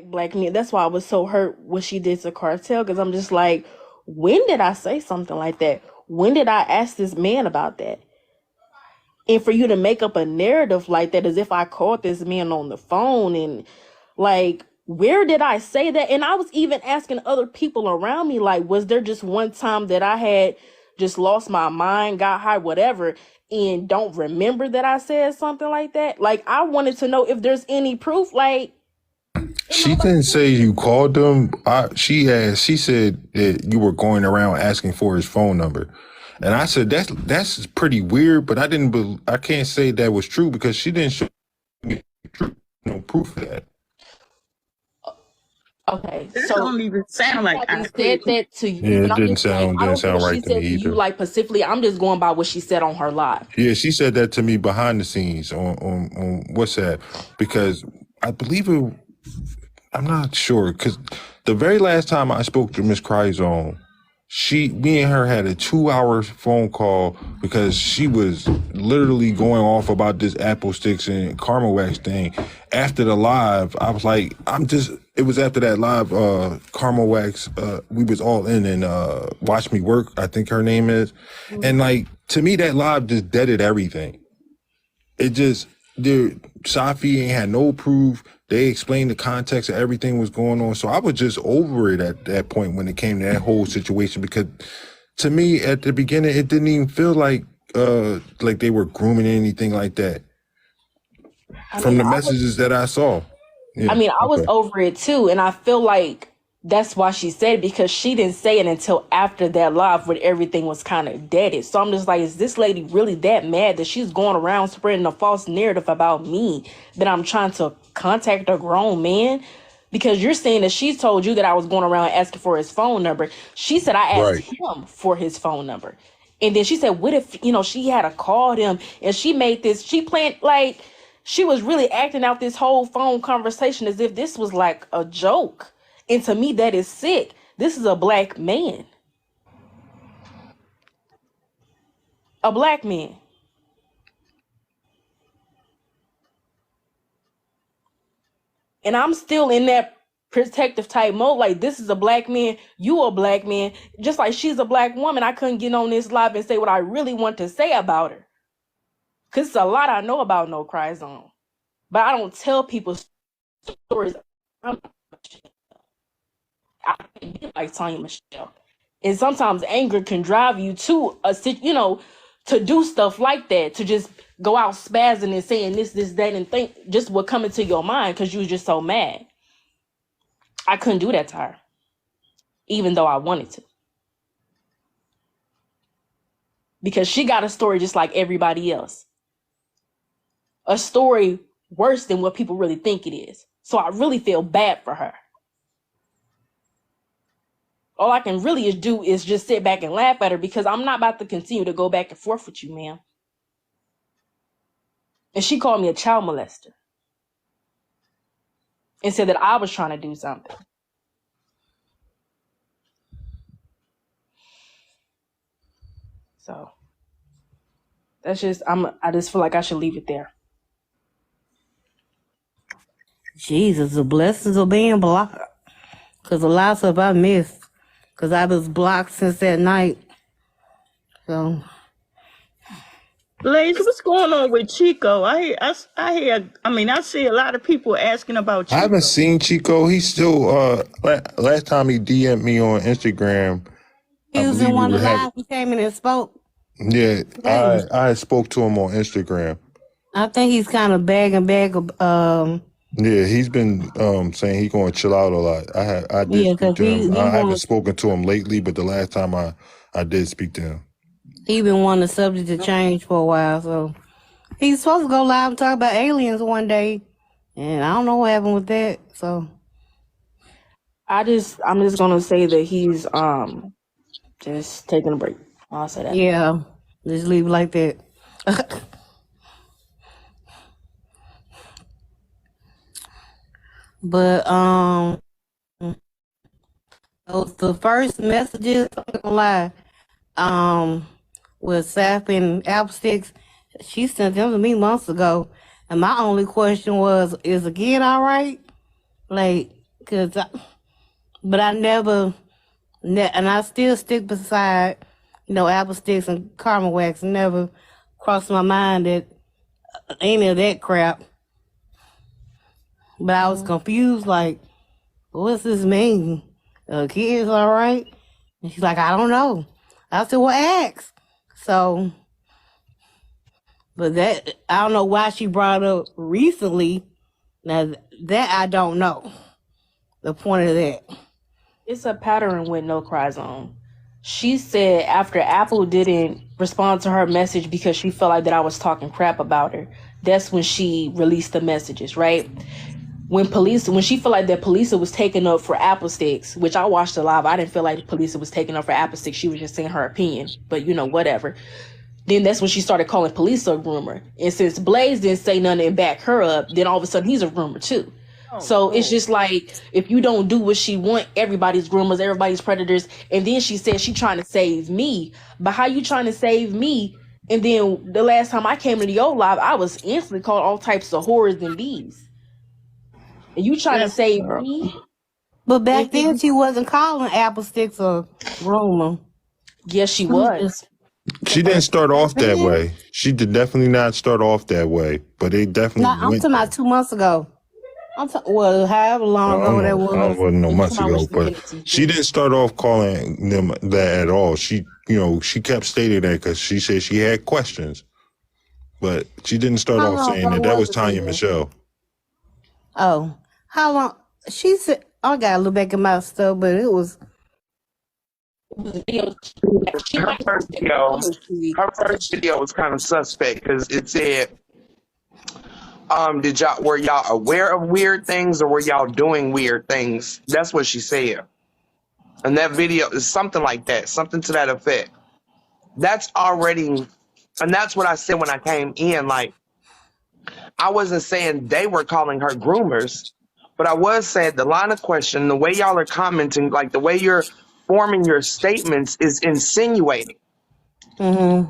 black men. That's why I was so hurt what she did to Cartel, because I'm just like, when did I say something like that? When did I ask this man about that? And for you to make up a narrative like that, as if I called this man on the phone, and like, where did I say that? And I was even asking other people around me, like, was there just one time that I had just lost my mind, got high, whatever, and don't remember that I said something like that? Like, I wanted to know if there's any proof. Like, she didn't say you called them. She said that you were going around asking for his phone number. And I said, that's pretty weird, but I can't say that was true because she didn't show me no proof of that. okay, That so don't even sound like she I said that to you. Yeah, And it I'm didn't just saying, sound I don't know what she right to said me to you, either. like, specifically. I'm just going by what she said on her live. Yeah, she said that to me behind the scenes on WhatsApp because I believe it. I'm not sure because the very last time I spoke to Miss Cryzone, me and her had a 2-hour phone call because she was literally going off about this Apple Sticks and Caramel Wax thing. After the live, I was like, it was after that live, Caramel Wax, we was all in and, Watch Me Work, I think her name is. Mm-hmm. And like, to me, that live just deaded everything. It just, Safi ain't had no proof. They explained the context of everything was going on. So I was just over it at that point when it came to that whole situation, because to me at the beginning, it didn't even feel like they were grooming anything like that from the messages that I saw. Yeah. I mean, I was over it too. And I feel like that's why she said it, because she didn't say it until after that live when everything was kind of deaded. So I'm just like, is this lady really that mad that she's going around spreading a false narrative about me, that I'm trying to contact a grown man? Because you're saying that she told you that I was going around asking for his phone number. She said I asked him for his phone number. And then she said, what if, she had called him, and she planned, like, she was really acting out this whole phone conversation as if this was like a joke. And to me, that is sick. This is a black man. A black man. And I'm still in that protective type mode. Like, this is a black man. You a black man. Just like she's a black woman. I couldn't get on this live and say what I really want to say about her. Because it's a lot I know about No Cryzone. But I don't tell people stories. I can't be like Tanya Michelle. And sometimes anger can drive you to to do stuff like that, to just go out spazzing and saying this, that, and think just what come into your mind because you was just so mad. I couldn't do that to her, even though I wanted to. Because she got a story just like everybody else. A story worse than what people really think it is. So I really feel bad for her. All I can really do is just sit back and laugh at her, because I'm not about to continue to go back and forth with you, ma'am. And she called me a child molester and said that I was trying to do something. So that's just, I just feel like I should leave it there. Jesus, the blessings of being blocked. Because a lot of stuff I missed. Because I was blocked since that night. So. Blaze, what's going on with Chico? I see a lot of people asking about Chico. I haven't seen Chico. He's still, last time he DM'd me on Instagram. He was in one of the lives. He came in and spoke. Yeah, I spoke to him on Instagram. I think he's kind of bagging. Yeah, he's been saying he's going to chill out a lot. I did speak to him. I haven't spoken to him lately, but the last time I did speak to him. He been wanting the subject to change for a while, so he's supposed to go live and talk about aliens one day, and I don't know what happened with that. So I'm just gonna say that he's just taking a break. I'll say that. Yeah, just leave it like that. But the first messages, I'm not gonna lie, with Saf and Apple Sticks, she sent them to me months ago, and my only question was, is the kid all right? Like, but I never, and I still stick beside, apple sticks and caramel wax. Never crossed my mind that any of that crap. But I was confused, like, what's this mean? Kids all right? And she's like, I don't know. I said, well, ask. So, but that, I don't know why she brought it up recently. Now, that I don't know. The point of that. It's a pattern with No Cry Zone. She said after Apple didn't respond to her message because she felt like that I was talking crap about her, that's when she released the messages, right? When she felt like that Polisa was taking up for Apple Sticks, which I watched the live, I didn't feel like Polisa was taking up for Apple Sticks. She was just saying her opinion, but whatever. Then that's when she started calling Polisa a groomer. And since Blaze didn't say nothing and back her up, then all of a sudden he's a groomer too. So it's just like, if you don't do what she want, everybody's groomers, everybody's predators. And then she said she trying to save me. But how you trying to save me? And then the last time I came into your live, I was instantly called all types of horrors and bees. And you trying to save me? But back then she wasn't calling Apple Sticks a groomer. Yes, she was. She didn't start off that way. She did definitely not start off that way. But they definitely I'm talking about 2 months ago. However long ago that was. It wasn't no months ago, but she didn't start off calling them that at all. She, she kept stating that because she said she had questions, but she didn't start off saying that. That was Tanya Michelle. Oh, how long? She said, I gotta look back at my stuff, but it was. Her first video was kind of suspect because it said, were y'all aware of weird things or were y'all doing weird things? That's what she said. And that video is something like that, something to that effect. That's already, and that's what I said when I came in. Like, I wasn't saying they were calling her groomers, but I was saying the line of question, the way y'all are commenting, like the way you're forming your statements is insinuating. Mm-hmm.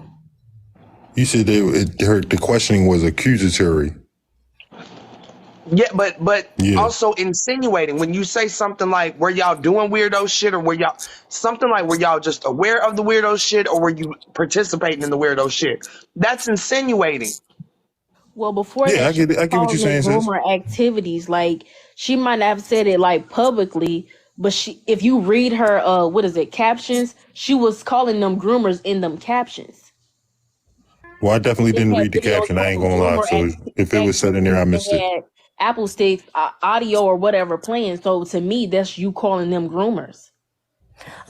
You said the questioning was accusatory. Yeah, but also insinuating. When you say something like, were y'all doing weirdo shit, or were y'all just aware of the weirdo shit, or were you participating in the weirdo shit? That's insinuating. Well, before I get what you're saying, sis. Groomer activities, like she might not have said it like publicly, but if you read her captions, she was calling them groomers in them captions. Well, I definitely didn't read the caption. I ain't gonna lie. So if it was said in there, I missed it. Apple Sticks audio or whatever playing. So to me, that's you calling them groomers.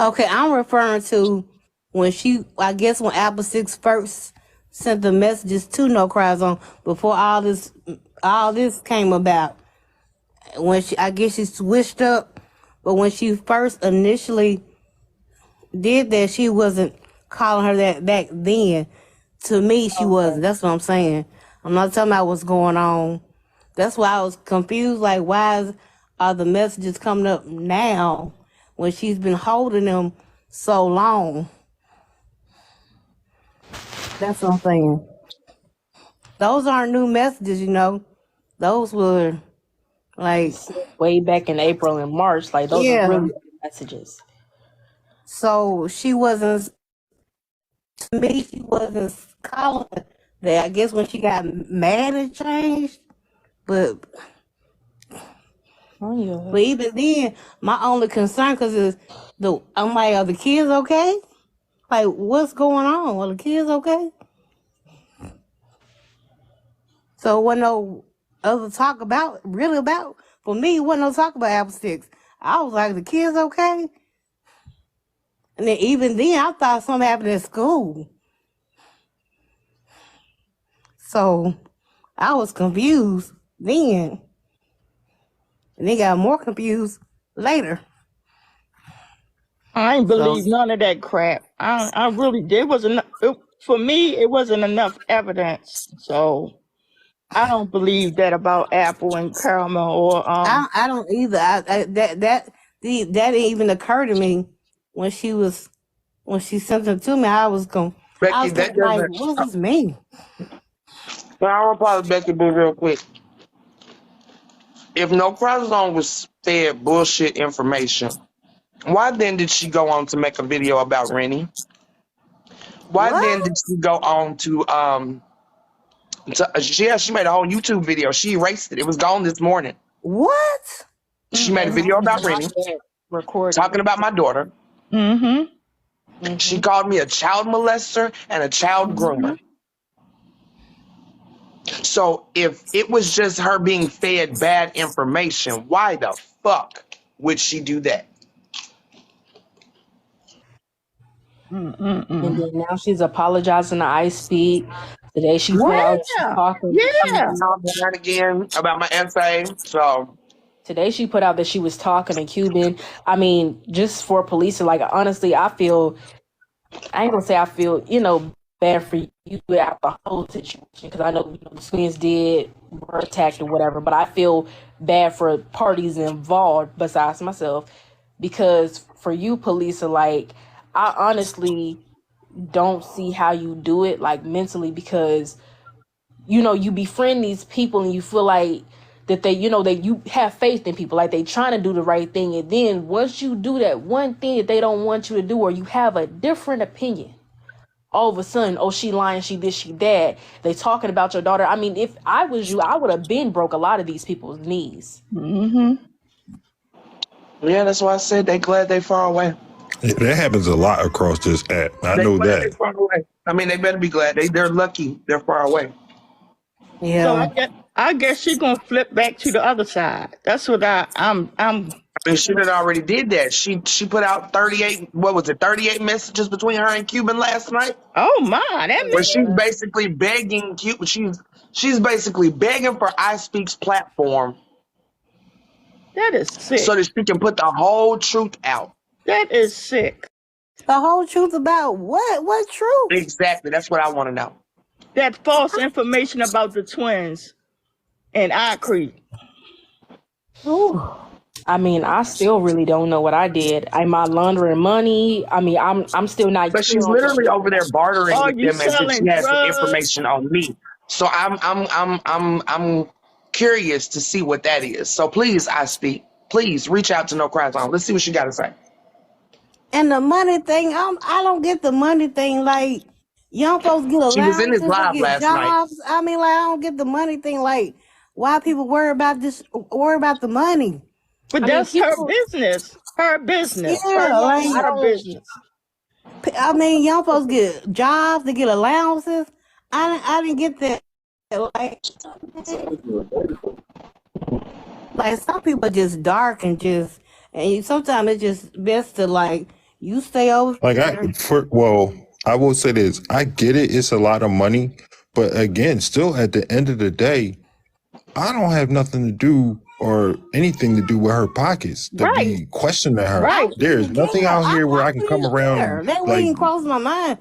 Okay, I'm referring to when when Apple Sticks first sent the messages to No Cry Zone before all this came about. When she switched up, but when she first initially did that, she wasn't calling her that back then. To me, she wasn't. That's what I'm saying. I'm not talking about what's going on. That's why I was confused. Like, why are the messages coming up now when she's been holding them so long? That's what I'm saying. Those aren't new messages, Those were like way back in April and March. Like those are really messages. So she wasn't. To me, she wasn't calling that. I guess when she got mad, it changed. But even then, my only concern, I'm like, are the kids okay? Like, what's going on? Are the kids okay? So, wasn't no other talk about, for me, wasn't no talk about Apple Sticks. I was like, the kids okay? And then even then, I thought something happened at school. So, I was confused then. And they got more confused later. I ain't believe none of that crap. I really did. For me, it wasn't enough evidence. So I don't believe that about Apple and Caramel or I don't either. That didn't even occur to me when she sent it to me. I was going. Becky, that doesn't. Like, what does this mean? But I'll apologize, Becky, real quick. if No Cry Zone was fed bullshit information, why then did she go on to make a video about Rennie? Why then What? did she go on to she made a whole YouTube video. She erased it. It was gone this morning. What? She made a video about Rennie, Recording. talking about my daughter. Mm-hmm. She called me a child molester and a child groomer. So if it was just her being fed bad information, why the fuck would she do that? And then now she's apologizing to Ice Speed. Today she put out she's Yeah. talking. Yeah. Not again about my essay. So Today she put out that she was talking to Cuban. I mean, just for police, like honestly, I ain't gonna say I feel, bad for you out the whole situation because I know, the twins were attacked or whatever, but I feel bad for parties involved besides myself because for you, police are like, I honestly don't see how you do it like mentally because you befriend these people and you feel like that they that you have faith in people, like they trying to do the right thing, and then once you do that one thing that they don't want you to do or you have a different opinion, all of a sudden, oh, she lying, she this, she that, they talking about your daughter. I mean, if I was you, I would have been broke a lot of these people's knees. Mm-hmm. yeah, that's why I said they glad they far away. That happens a lot across this app. I They know glad they that. far away. I mean, they better be glad. They're lucky they're far away. Yeah. So I guess she's gonna flip back to the other side. That's what I'm. I mean, she had already did that. She put out 38. What was it? 38 messages between her and Cuban last night. Oh my, that Where she's basically begging Cuban. She's basically begging for iSpeak's platform that is sick. so that she can put the whole truth out. That is sick. The whole truth about what? What truth? Exactly. That's what I want to know. That false information about the twins and I Creek. Ooh. I mean, I still really don't know what I did. Am I laundering money? I mean, I'm still not. But she's literally over there bartering with you them as if selling she has the drugs? information on me. So I'm curious to see what that is. So please, iSpeak, please reach out to No Cry Zone. Let's see what she got to say. And the money thing, I don't get the money thing. Like, young folks get allowances, She was in his they live get last night. jobs. I mean, like, I don't get the money thing. Like, why people worry about the money? But I mean, that's her people- business. Her business. Yeah, her, like- her business. I mean, young folks get jobs, they get allowances. I didn't get that. Like some people just dark and sometimes it's just best to like you stay over. Like I will say this. I get it. It's a lot of money, but again, still at the end of the day, I don't have nothing to do or anything to do with her pockets to be questioning her. Right. There's nothing out here where I can come around. and, That wouldn't cross my mind.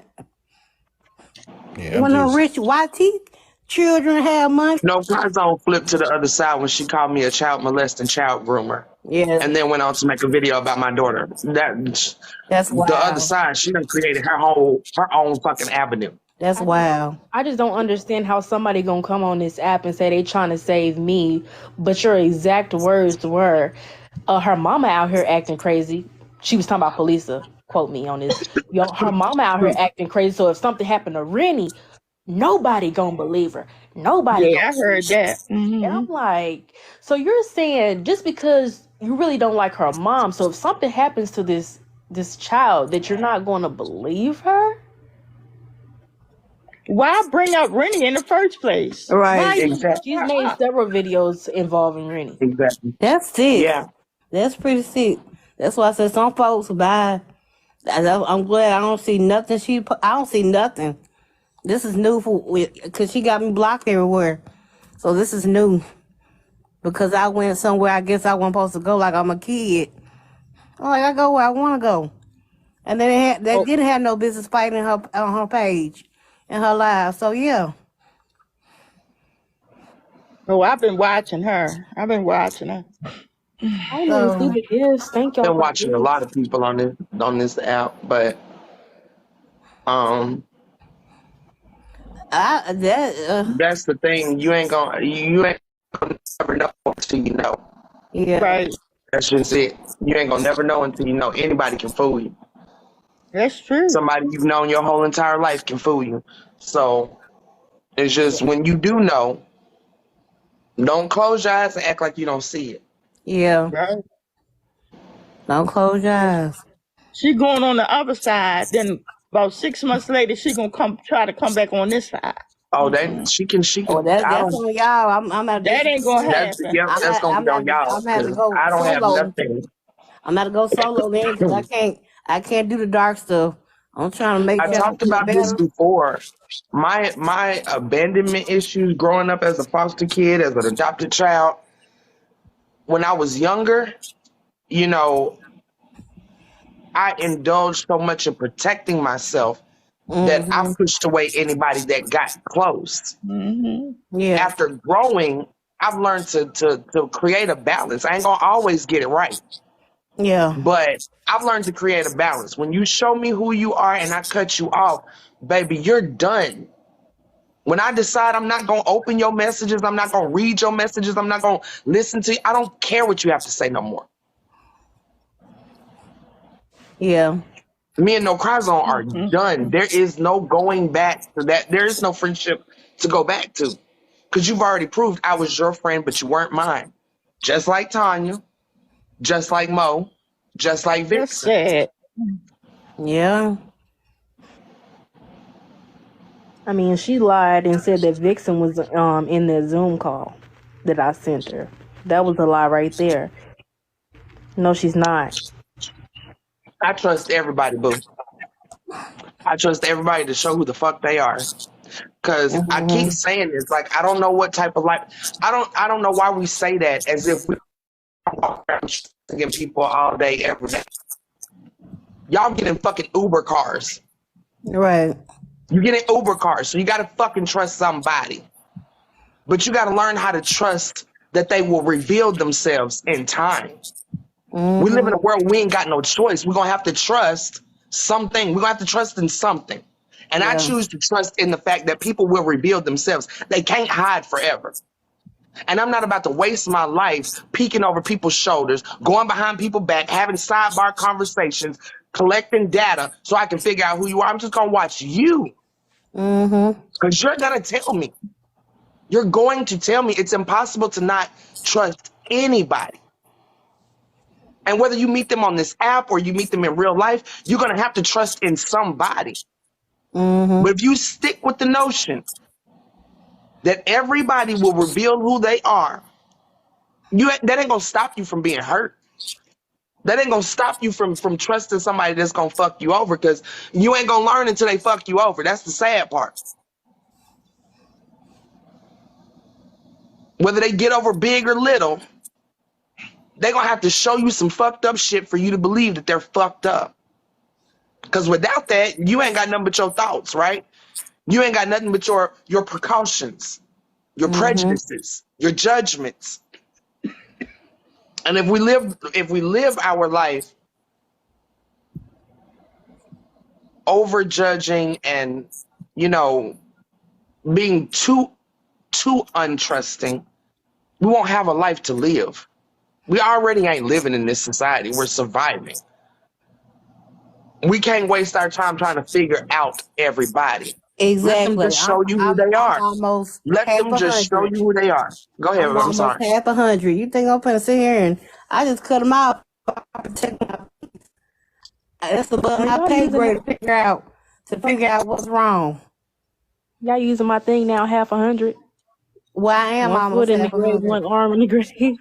yeah, When I'm the just- rich YT children have money. No Cry Zone flipped to the other side when she called me a child molesting child groomer, Yeah, and then went on to make a video about my daughter. that's wild. The other side, she done created her own fucking avenue. That's wild. I just don't understand how somebody gonna come on this app and say they trying to save me, but your exact words were, her mama out here acting crazy. She was talking about Polisa. Quote me on this. Her mama out here acting crazy. So if something happened to Rennie, nobody gonna believe her. Nobody. Yeah, I heard that. And I'm like, so you're saying just because you really don't like her mom, so if something happens to this child, that you're not going to believe her? Why bring up Rennie in the first place? Right. Why- Exactly. She's made several videos involving Rennie. Exactly. That's sick. Yeah. That's pretty sick. That's why I said some folks buy. I'm glad I don't see nothing. I don't see nothing. This is new because she got me blocked everywhere. So this is new because I went somewhere I guess I wasn't supposed to go. Like I'm a kid. I'm like I go where I want to go, and then they didn't have no business fighting her on her page and her live. So yeah. Oh, I've been watching her. I didn't even see the gifts. Thank y'all. Been for watching a this. lot of people on this app, but that's the thing. You ain't gonna never know until you know. Yeah. Right. That's just it. You ain't gonna never know until you know. Anybody can fool you. That's true. Somebody you've known your whole entire life can fool you. So it's just when you do know, don't close your eyes and act like you don't see it. Yeah. Right. Don't close your eyes. She going on the other side. Then about 6 months later, she gonna try to come back on this side. Oh, she can. Well, I that's don't. on y'all. I'm at That ain't gonna That's happen. yep. That's gonna be on y'all I'm at to because go I don't have solo. nothing. I'm at to go solo then because I can't do the dark stuff. I'm trying to make I that talked about this better. before. My abandonment issues growing up as a foster kid, as an adopted child. When I was younger, you know, I indulged so much in protecting myself that I pushed away anybody that got close. Yeah. After growing, I've learned to create a balance. I ain't gonna always get it right, Yeah. but I've learned to create a balance. When you show me who you are and I cut you off, baby, you're done. When I decide I'm not gonna open your messages, I'm not gonna read your messages, I'm not gonna listen to you, I don't care what you have to say no more. Yeah. Me and No Cry Zone are done. There is no going back to that. There is no friendship to go back to. Because you've already proved I was your friend, but you weren't mine. Just like Tanya, just like Mo, just like That's Vixen. sad. Yeah. I mean, she lied and said that Vixen was in that Zoom call that I sent her. That was a lie right there. No, she's not. I trust everybody, boo. I trust everybody to show who the fuck they are. Because I keep saying this, like, I don't know what type of life. I don't know why we say that as if we walk around trusting people all day, every day. Y'all get in fucking Uber cars. Right. You get in Uber cars, so you got to fucking trust somebody. But you got to learn how to trust that they will reveal themselves in time. We live in a world we ain't got no choice. We're going to have to trust something. We're going to have to trust in something. And I choose to trust in the fact that people will reveal themselves. They can't hide forever. And I'm not about to waste my life peeking over people's shoulders, going behind people's back, having sidebar conversations, collecting data so I can figure out who you are. I'm just going to watch you. Because you're going to tell me. You're going to tell me. It's impossible to not trust anybody. And whether you meet them on this app or you meet them in real life, you're going to have to trust in somebody. But if you stick with the notion that everybody will reveal who they are, that ain't going to stop you from being hurt. That ain't going to stop you from trusting somebody that's going to fuck you over, because you ain't going to learn until they fuck you over. That's the sad part. Whether they get over big or little, they're going to have to show you some fucked up shit for you to believe that they're fucked up. Because without that, you ain't got nothing but your thoughts, right? You ain't got nothing but your precautions, your prejudices, your judgments. And if we live our life over judging and, you know, being too untrusting, we won't have a life to live. We already ain't living in this society. We're surviving. We can't waste our time trying to figure out everybody. Exactly. Let them just show you who they are. Almost Let half them just show 100. you who they are. Go ahead. I'm almost sorry. half 100. You think I'm gonna sit here and I just cut them out? Protect my peace. That's above my Y'all pay using grade to figure out what's wrong. Y'all using my thing now, half 100. Well, I am One almost foot in the half grave, 100. one arm in the grave.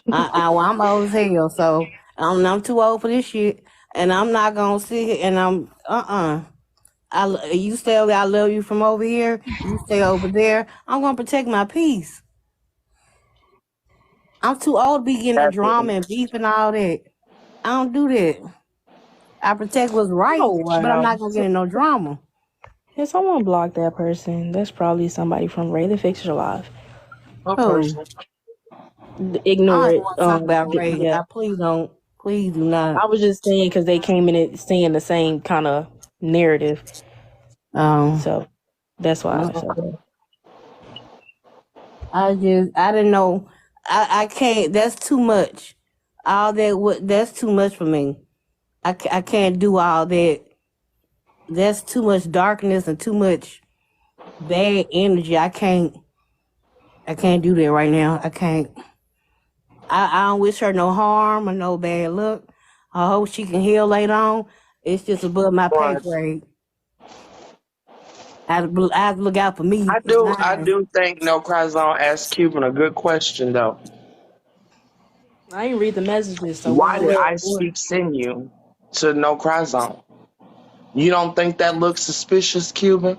Well, I'm old as hell, so I'm too old for this shit, and I'm not gonna sit here and you stay over. I love you from over here. You stay over there. I'm gonna protect my peace. I'm too old to be getting the drama and beef and all that. I don't do that. I protect what's right, Oh, but I'm wow. not gonna get in no drama. If someone blocked that person, that's probably somebody from Ray the Fix Your Life. What Oh, person? Ignore I don't it. want to talk about Ray. Yeah. Please don't. Please do not. I was just saying because they came in it saying the same kind of narrative. So that's why I said that. I didn't know. I can't. That's too much. All that. That's too much for me. I can't do all that. That's too much darkness and too much bad energy. I can't do that right now. I can't. I don't wish her no harm or no bad luck. I hope she can heal later on. It's just above my pay Right. grade. I have to look out for me I and do. I mine. do think No Cry Zone asked Cuban a good question though. I didn't read the messages, so Why did I what? speak send you to No Cry Zone? You don't think that looks suspicious, Cuban?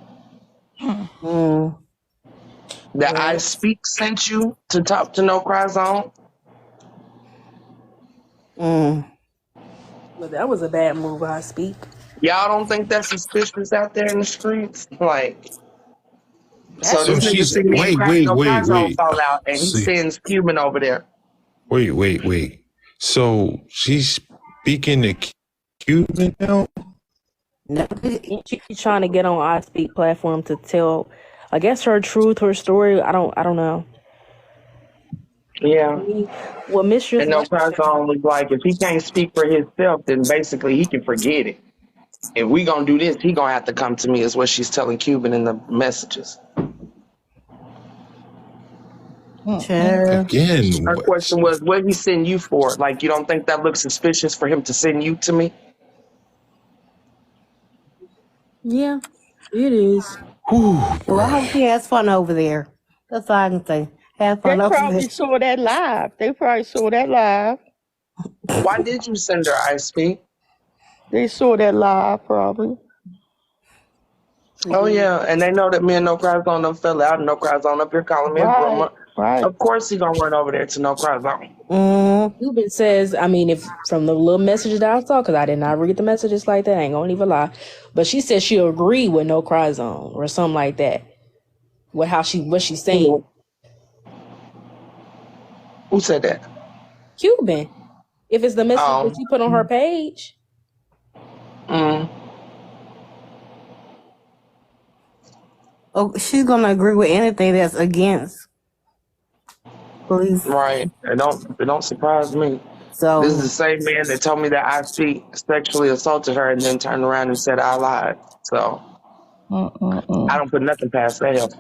Mm, That I Well, speak sent you to talk to No Cry Zone? mm. but that was a bad move. I speak. Y'all don't think that's suspicious out there in the streets? Like, so That's So this nigga she's see me and No Cry Zone wait. fall out, and he See, sends Cuban over there. wait. So she's speaking to Cuban now? No, she's trying to get on I Speak platform to tell, I guess, her truth, her story. I don't know. Yeah. Well, Mistress, And No like you Cry said, Zone was like, if he can't speak for himself, then basically he can forget it. If we gonna do this, he gonna have to come to me, is what she's telling Cuban in the messages. child. Again, Her question was, what he send you for? Like, you don't think that looks suspicious for him to send you to me? yeah, it is. Well, I hope she has fun over there. That's all I can say. Have They fun over there. probably saw that live. They probably saw that live. Why did you send her, I speak? They saw that live probably. Oh yeah, and they know that me and No Cry Zone done fell out, and No Cry Zone up here calling me a groomer. Right. Of course he gonna run over there to No Cry Zone. Mm, Cuban says, I mean, if from the little message that I saw, because I did not read the messages like that, I ain't gonna even lie. But she said she agreed with No Cry Zone or something like that. With what she's saying. Who said that? Cuban. If it's the message Oh. that she put on her page. Mm. oh, she's gonna agree with anything that's against police. Right. It don't surprise me. So This is the same man that told me that I speak sexually assaulted her and then turned around and said I lied. So I don't put nothing past that.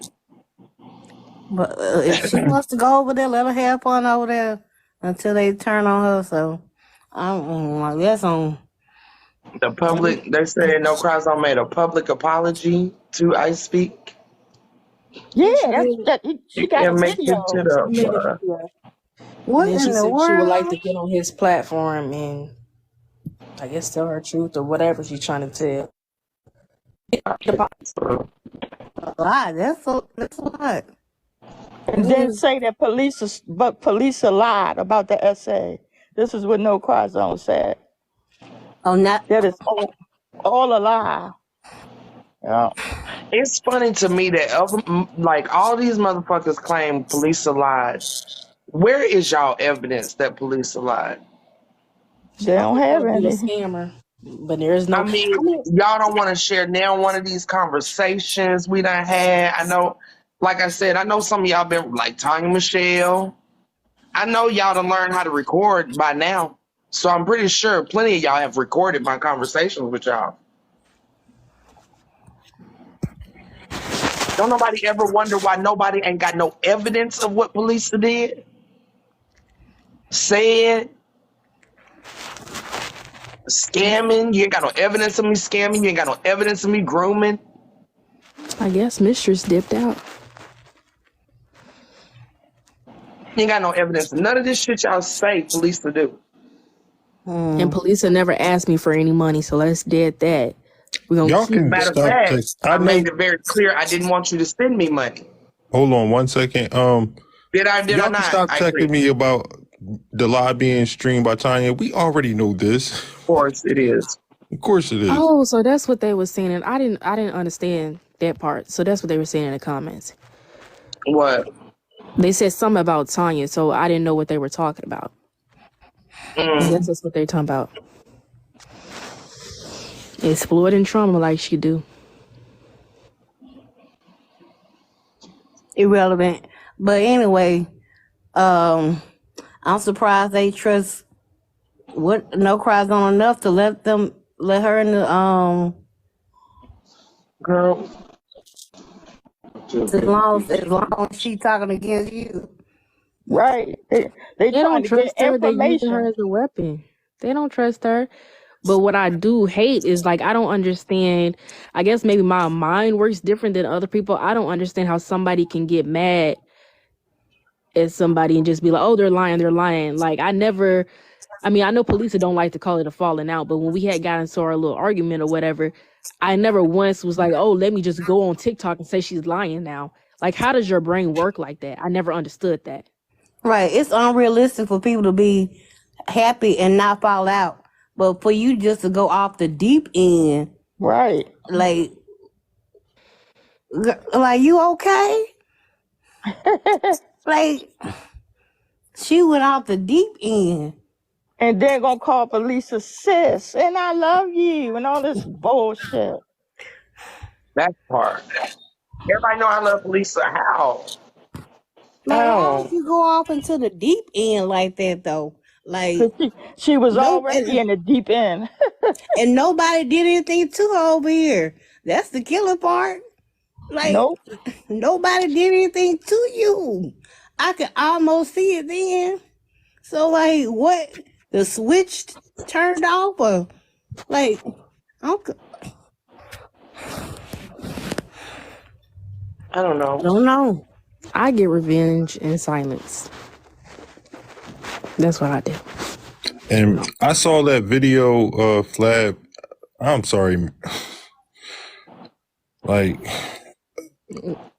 but if she wants to go over there, let her have fun over there until they turn on her. So like that's on. The public, they said No Cry Zone made a public apology to I Speak. Yeah, she got a And make video. it to the What And then in she the said she world? would like to get on his platform and I guess tell her truth or whatever she's trying to tell. Lie. That's a lot. And then say that police are lied about the essay. This is what No Cry Zone said. Oh, not. That is all a lie. Yeah. It's funny to me that like all these motherfuckers claim police are lied. Where is y'all evidence that police are lied? They don't have Be a any. scammer. But there is no I mean, y'all don't want to share now one of these conversations we done had. I know, like I said, I know some of y'all been like Tanya Michelle. I know y'all done learned how to record by now. So I'm pretty sure plenty of y'all have recorded my conversations with y'all. Don't nobody ever wonder why nobody ain't got no evidence of what police did, said, scamming. You ain't got no evidence of me scamming. You ain't got no evidence of me grooming. I guess Mistress dipped out. You ain't got no evidence. None of this shit y'all say police to do. And police have never asked me for any money, so let's dead that. We're gonna Y'all keep can Matter of stop fact, text. I made it very clear I didn't want you to send me money. Hold on 1 second. Did I Y'all can not? stop I texting agree. me about the live being streamed by Tanya. We already know this. Of course it is. Of course it is. Oh, so that's what they were saying, and I didn't understand that part. So that's what they were saying in the comments. What? They said something about Tanya, so I didn't know what they were talking about. I guess that's what they're talking about. Exploiting trauma like she do. Irrelevant. But anyway, I'm surprised they trust No Cry Zone enough to let her in the Girl, as long as she talking against you. Right. They They trying don't to get trust her. They're using her information. as a weapon. They don't trust her. But what I do hate is like I don't understand. I guess maybe my mind works different than other people. I don't understand how somebody can get mad at somebody and just be like, "Oh, they're lying, they're lying." Like I know police don't like to call it a falling out, but when we had gotten into our little argument or whatever, I never once was like, "Oh, let me just go on TikTok and say she's lying now." Like, how does your brain work like that? I never understood that. Right. It's unrealistic for people to be happy and not fall out. But for you just to go off the deep end, Right. like you okay? Like she went off the deep end. And they're gonna call police a sis, and I love you, and all this bullshit. that part. Everybody know I love Lisa. How? Man, how How? did you go off into the deep end like that though? Like 'Cause she was no, already in the deep end. and nobody did anything to her over here. That's the killer part. Like Nope. nobody did anything to you. I could almost see it then. So like, what? The switch turned off, or like, okay, I don't know. don't know. I get revenge in silence. That's what I do. And I saw that video, Flab. I'm sorry. Like,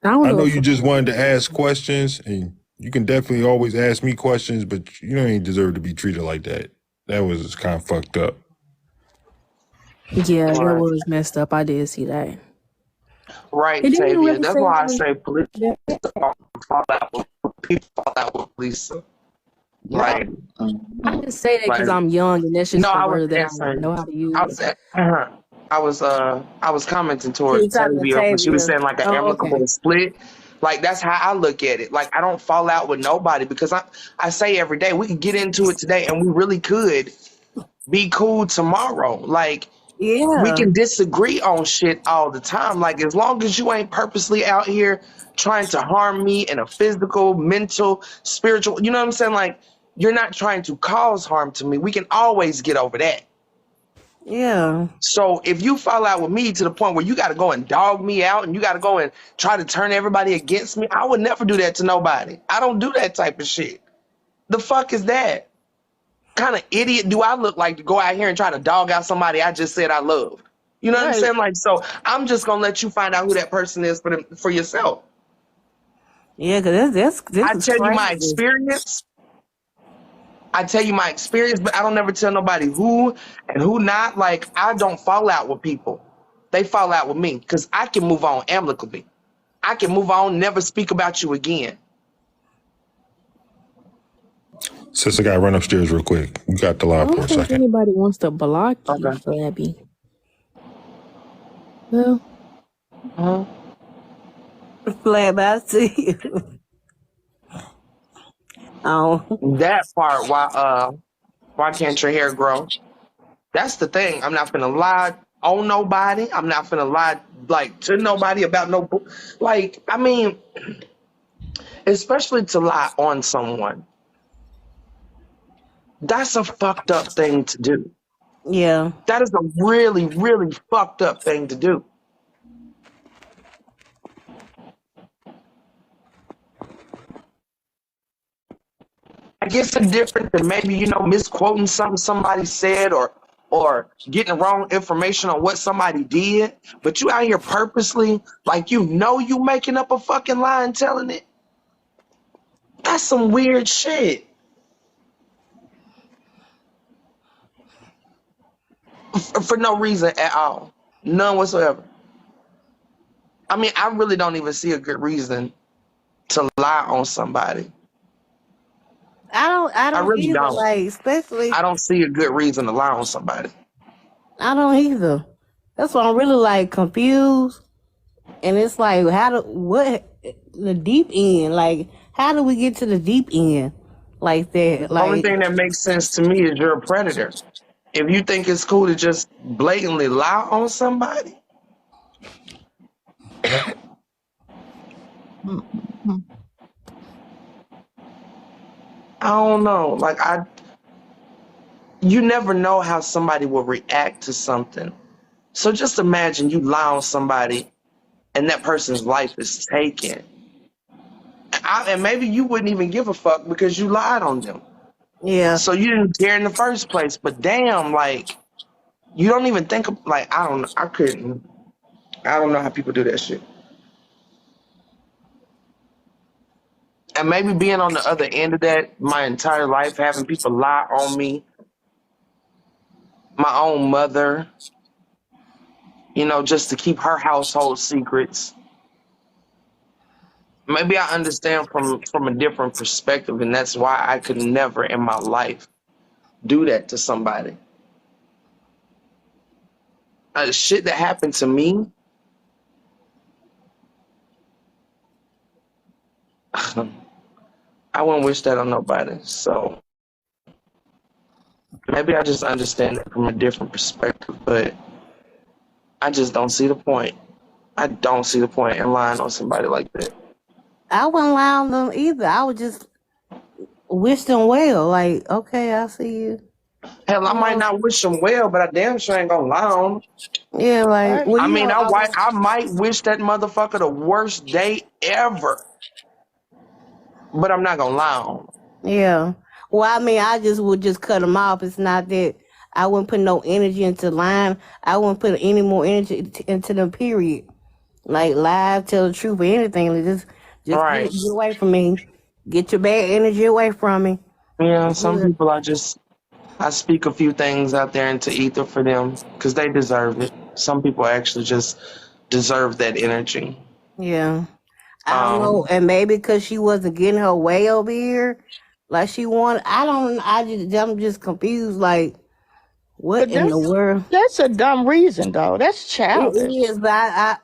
I don't I know. know you just wanted to ask questions, and you can definitely always ask me questions, but you don't even deserve to be treated like that. That was kind of fucked up. Yeah, that Right, was messed up. I did see that. right, It didn't Tavia. really That's say why I like say police that. fall out with people fall out with Lisa. Yeah. Like, I just say that because like I'm young and that's just no, the I was word that I answering. know how to use. I was I was commenting She was towards talking to Tavia when she was Tavia. saying like an Oh, okay. amicable split. Like that's how I look at it. Like I don't fall out with nobody because I say every day we could get into it today and we really could be cool tomorrow. Like we Yeah. can disagree on shit all the time. Like as long as you ain't purposely out here trying to harm me in a physical, mental, spiritual, you know what I'm saying? Like you're not trying to cause harm to me. We can always get over that. Yeah. So if you fall out with me to the point where you got to go and dog me out and you got to go and try to turn everybody against me, I would never do that to nobody. I don't do that type of shit. The fuck is that? Kind of idiot do I look like to go out here and try to dog out somebody I just said I love? You know what I'm Right. saying? Like, so I'm just gonna let you find out who that person is for yourself. Yeah, because this I is tell you my crazy. experience. I tell you my experience, but I don't never tell nobody who and who not. Like, I don't fall out with people. They fall out with me because I can move on amicably. I can move on, never speak about you again. Sis, I gotta run upstairs real quick. You got the I live for don't a think second. anybody wants to block you, Okay. Flabby. Well, Uh-huh. Flab, I see you. Oh, That part, why can't your hair grow? That's the thing. I'm not gonna lie on nobody. I'm not gonna lie like to nobody about no like. I mean, especially to lie on someone. That's a fucked up thing to do. yeah. That is a really, really fucked up thing to do. I guess it's different than maybe, misquoting something somebody said or getting wrong information on what somebody did. But you out here purposely, like you making up a fucking lie and telling it. That's some weird shit. For no reason at all. None whatsoever. I mean, I really don't even see a good reason to lie on somebody. I I don't really either. don't. Like, especially, I don't see a good reason to lie on somebody. I don't either. That's why I'm really like confused. And it's like, what the deep end? Like, How do we get to the deep end like that? Only Like, thing that makes sense to me is you're a predator. If you think it's cool to just blatantly lie on somebody, Mhm. I don't know. Like you never know how somebody will react to something. So just imagine you lie on somebody and that person's life is taken. And maybe you wouldn't even give a fuck because you lied on them. yeah, So you didn't care in the first place. But damn, like, you don't even think of, like, I don't know. I don't know how people do that shit. And maybe being on the other end of that my entire life, having people lie on me, my own mother, just to keep her household secrets. Maybe I understand from a different perspective, and that's why I could never in my life do that to somebody. Shit that happened to me, I wouldn't wish that on nobody. So maybe I just understand it from a different perspective, but I just don't see the point. I don't see the point in lying on somebody like that. I wouldn't lie on them either. I would just wish them well. Like, okay, I see you. Hell, I You might know, not wish them well, but I damn sure ain't gonna lie on them. yeah, like, Right. well, I you mean, know, I might wish that motherfucker the worst day ever, but I'm not gonna lie on him. yeah. Well, I mean, I just would just cut them off. It's not that I wouldn't put no energy into lying. I wouldn't put any more energy into them. Period. Like, lie, tell the truth, or anything. Like, just Right. get away from me. Get your bad energy away from me. Yeah, I'm some good. people I speak a few things out there into ether for them because they deserve it. Some people actually just deserve that energy. Yeah. I don't know, Um, and maybe because she wasn't getting her way over here, like she wanted. I don't. I'm just confused. Like, what But in the world? that's a dumb reason, though. That's It childish. is, but I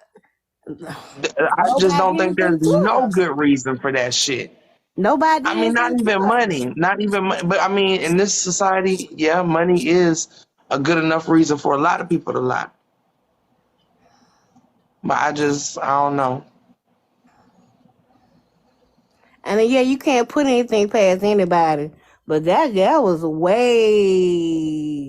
I just nobody don't did think anything there's to no her. good reason for that shit. Nobody I did mean, not anything to even her. money, not even money. But I mean, in this society, yeah, money is a good enough reason for a lot of people to lie. But I don't know. I mean, yeah, you can't put anything past anybody, but that was way